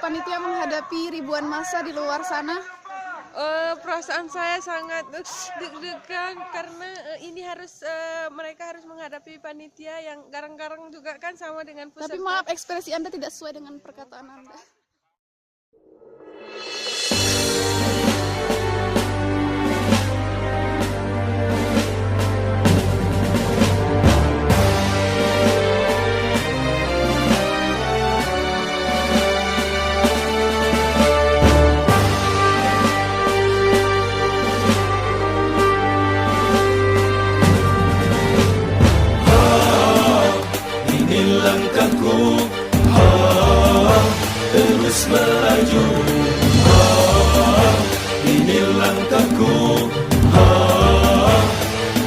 panitia menghadapi ribuan massa di luar sana? Perasaan saya sangat deg-degan karena ini mereka harus menghadapi panitia yang garang-garang juga kan sama dengan peserta. Tapi maaf, ekspresi Anda tidak sesuai dengan perkataan Anda. Langkahku terus melaju, ini langkahku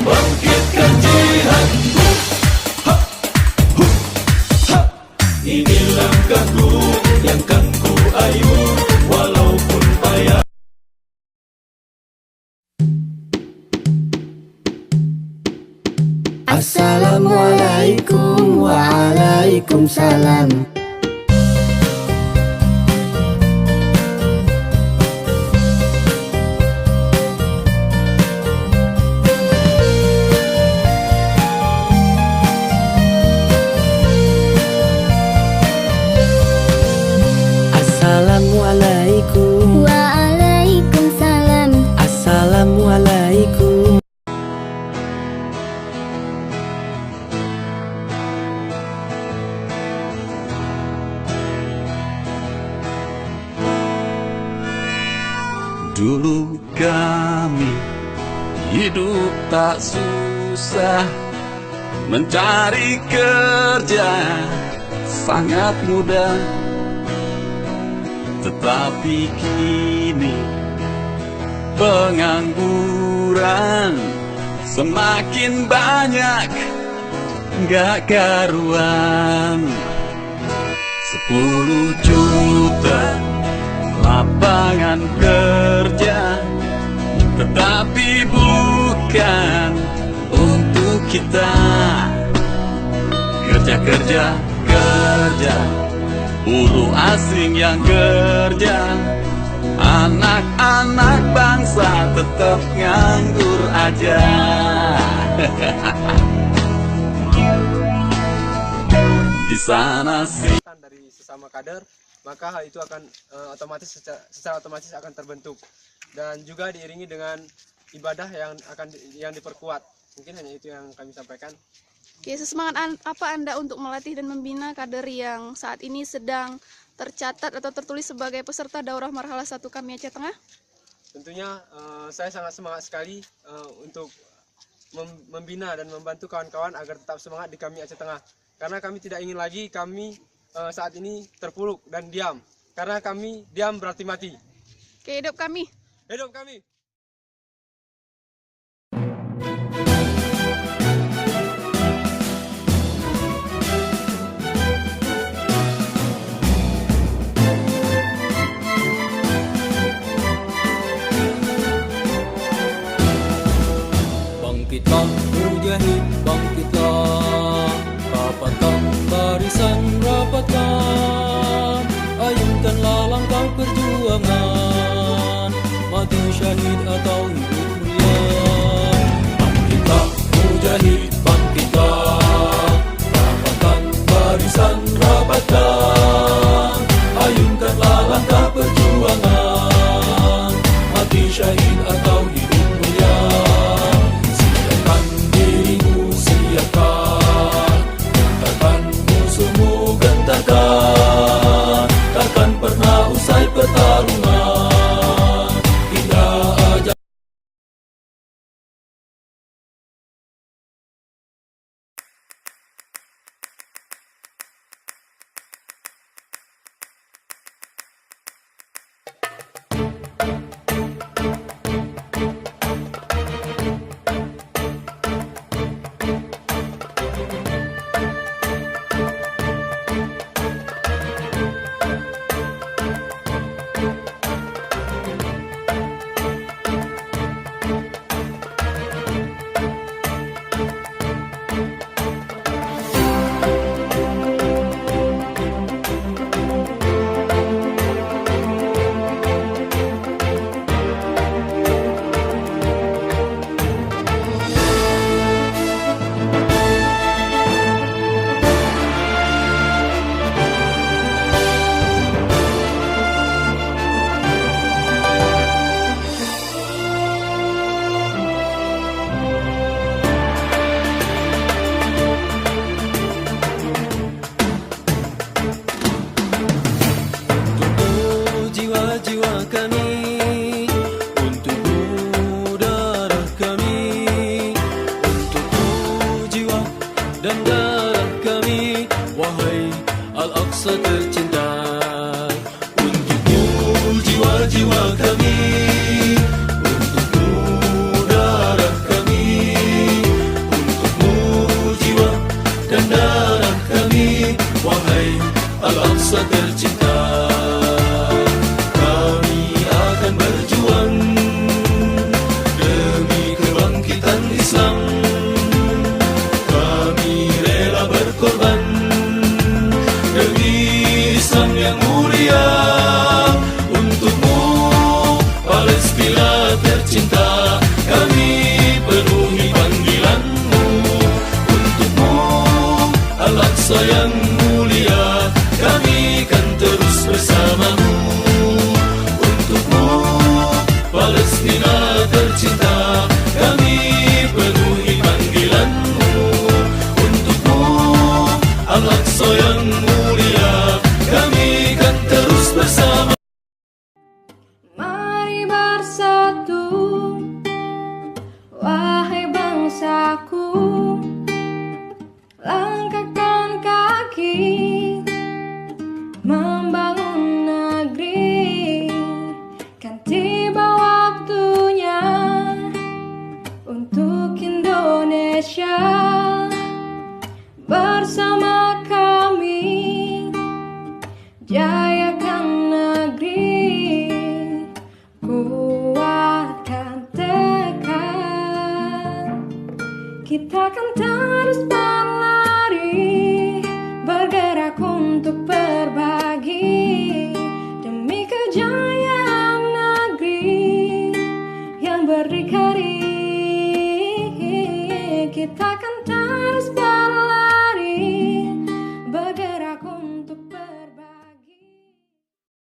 bangkitkan jihadku, ini langkahku yang kan ku ayu walaupun payah. Assalamualaikum waalaikumsalam. Assalamualaikum Waalaikumsalam. Assalamualaikum. Dulu kami hidup tak susah, mencari kerja sangat mudah. Tetapi kini pengangguran semakin banyak, gak karuan. 10 juta lapangan kerja, tetapi bukan untuk kita. Kerja, buruh asing yang kerja, anak-anak bangsa tetap nganggur aja. Di sana sih dari sesama kader, maka hal itu akan secara otomatis akan terbentuk, dan juga diiringi dengan ibadah yang diperkuat. Mungkin hanya itu yang kami sampaikan. Oke, sesemangat apa Anda untuk melatih dan membina kader yang saat ini sedang tercatat atau tertulis sebagai peserta Daurah Marhalah 1 KAMI Aceh Tengah? Tentunya saya sangat semangat sekali untuk membina dan membantu kawan-kawan agar tetap semangat di KAMI Aceh Tengah. Karena kami tidak ingin lagi kami saat ini terpuruk dan diam. Karena kami diam berarti mati. Oke, hidup kami! Hidup kami! Bangkitlah mujahid, bangkitlah, rapatkan barisan, rapatkan, ayunkanlah langkah perjuangan, mati syahid atau hidup mulia. Bangkitlah mujahid, bangkitlah, rapatkan barisan, rapatkan, ayunkanlah langkah perjuangan, mati syahid atau hidup mulia. Takkan pernah usai pertarungan. Al-Aqsa tercinta. Untukmu jiwa-jiwa kami, untukmu darah kami, untukmu jiwa dan darah kami, wahai Al-Aqsa tercinta. Kami akan berjuang demi kebangkitan Islam. Kami rela berkorban demi Islam yang mulia. Untukmu Palestina tercinta, kami penuhi panggilanmu. Untukmu Al-Aqsa yang mulia, kami kan terus bersamamu. Untukmu Palestina tercinta, kami penuhi panggilanmu. Untukmu Al-Aqsa yang mulia, kami kan terus bersama. Mari bersatu, wahai bangsaku, langkahkan kaki membangun negeri. Kan tiba waktunya untuk Indonesia bersama kami jayakan negeri, kuatkan tekad. Kita akan terus berlari, bergerak untuk berbagi demi kejayaan negeri yang berdikari. Kita akan terus berlari,